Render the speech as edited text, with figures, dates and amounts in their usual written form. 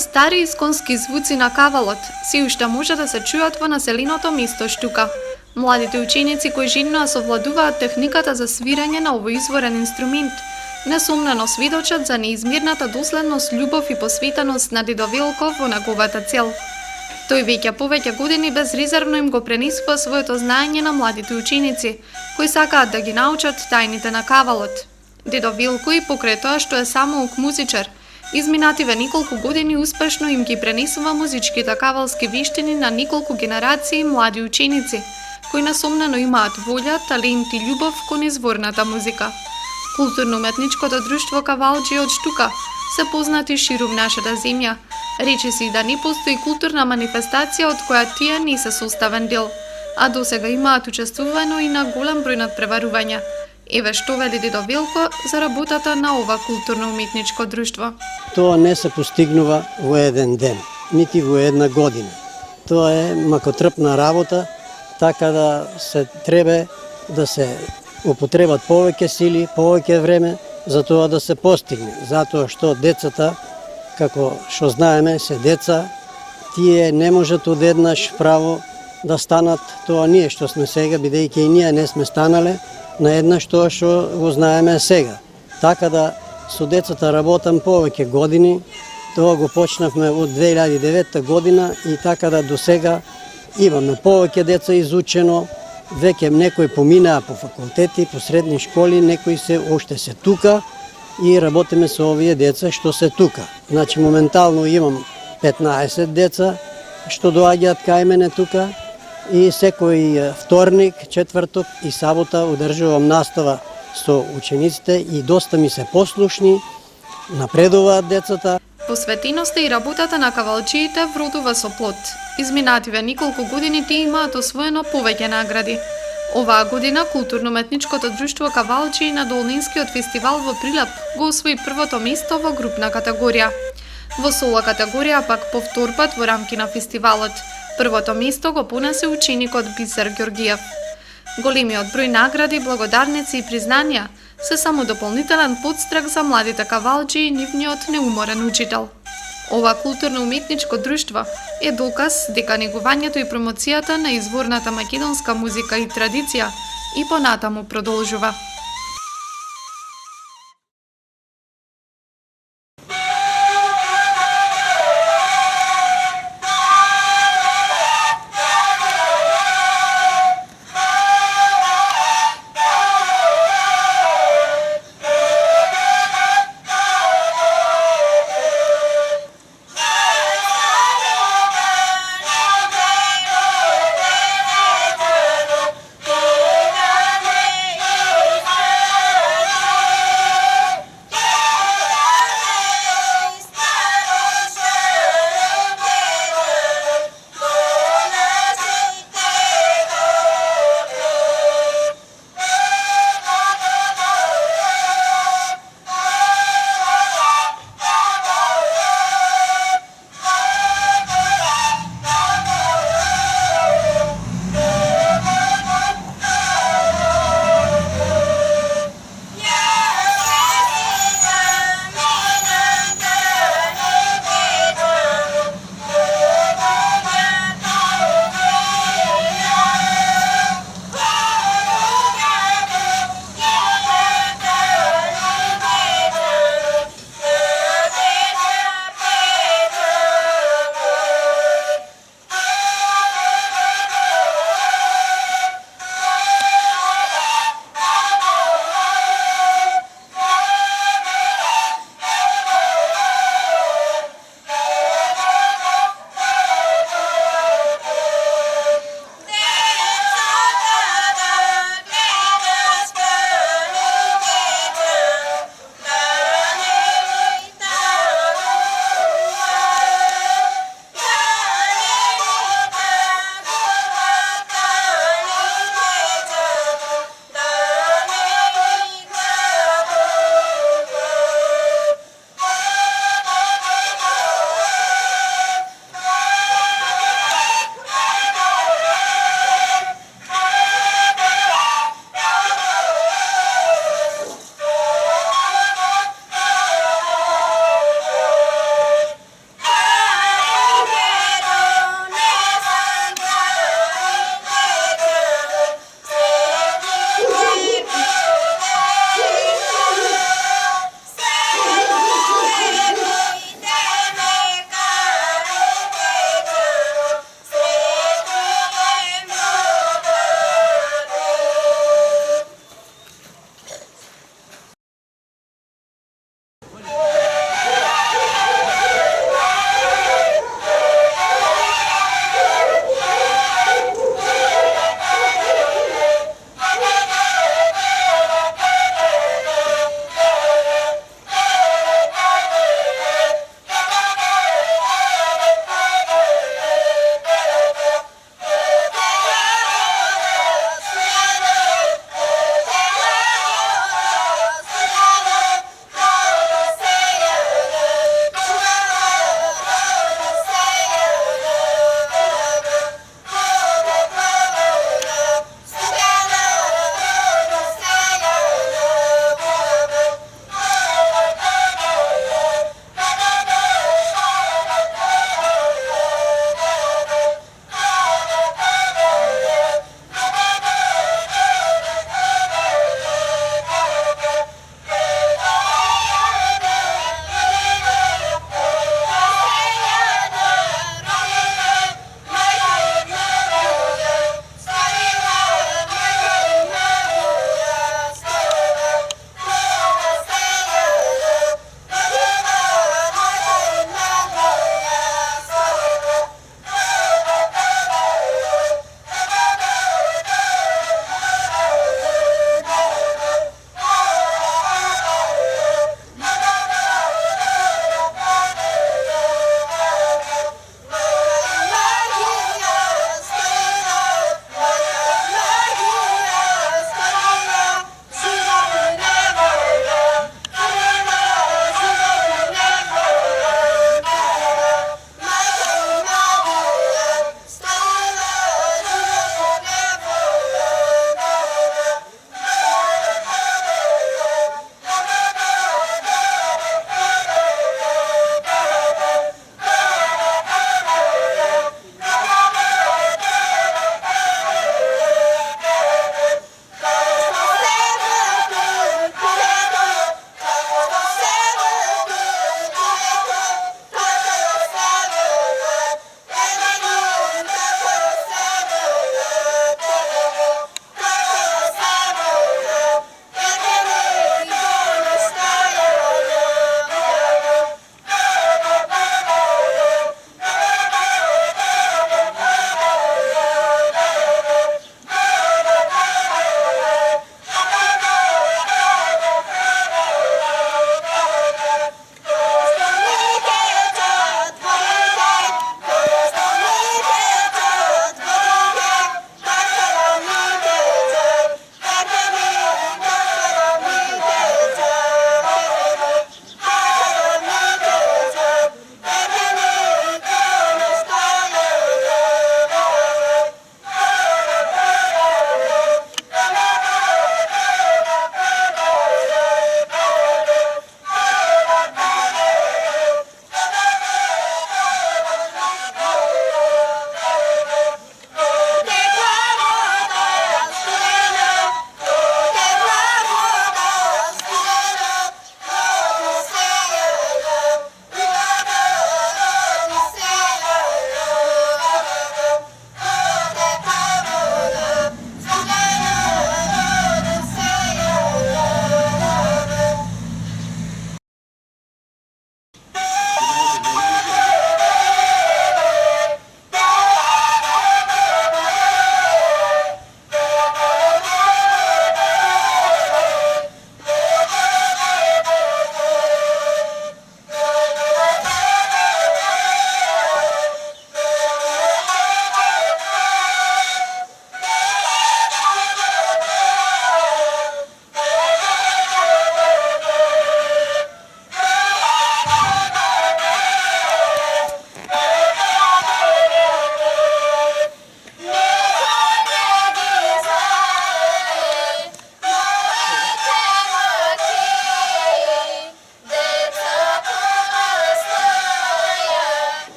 стари исконски звуци на кавалот се уште може да се чуат во населеното место Штука. Младите ученици кои жинно совладуваат техниката за свирење на овој изворен инструмент, несомнено сведочат за неизмерната доследност, љубов и посветеност на дедо Велко во неговата цел. Тој веќе повеќе години безрезервно им го пренесува своето знаење на младите ученици, кои сакаат да ги научат тајните на кавалот. Дедо Велко и покрај тоа што е самоук музичар, изминативе неколку години успешно им ги пренесува музичките кавалски вештини на неколку генерации млади ученици, кои несомнено имаат волја, талент и љубов кон изворната музика. Културно-уметничкото друштво Кавалџи од Штука се познати ширум нашата земја. Речи се и да не постои културна манифестација од која тие не се составен дел, а досега имаат учествувано и на голем број надпреварувања. Еве што вели дедо Велко за работата на ова културно-уметничко друштво. Тоа не се постигнува во еден ден, нити во една година. Тоа е макотрпна работа, така да се треба да се употребат повеќе сили, повеќе време за тоа да се постигне. Затоа што децата, како што знаеме, се деца, тие не можат одеднаш право да станат тоа ние што сме сега, бидејќи и ние не сме станале на еднаш тоа што го знаеме сега. Така да со децата работам повеќе години, тоа го почнавме од 2009 година и така да до сега имаме повеќе деца изучено, веќе некои поминаа по факултети, по средни школи, некои се уште се тука и работиме со овие деца што се тука. Значи моментално имам 15 деца што доаѓаат кај мене тука и секој вторник, четврток и сабота одржувам настава со учениците и доста ми се послушни, напредуваат децата. Посветеноста и работата на кавалџиите вродува со плод. Изминативе неколку години тие имаат освоено повеќе награди. Оваа година културно-уметничкото друштво Кавалџи на Долнинскиот фестивал во Прилеп го освои првото место во групна категорија. Во соло категорија пак повторпат во рамки на фестивалот. Првото место го понесе ученикот Бисер Ѓорѓиев. Големиот број награди, благодарници и признанија се само дополнителен подстрек за младите кавалџи и нивниот неуморен учител. Ова културно-уметничко друштво е доказ дека негувањето и промоцијата на изворната македонска музика и традиција и понатаму продолжува.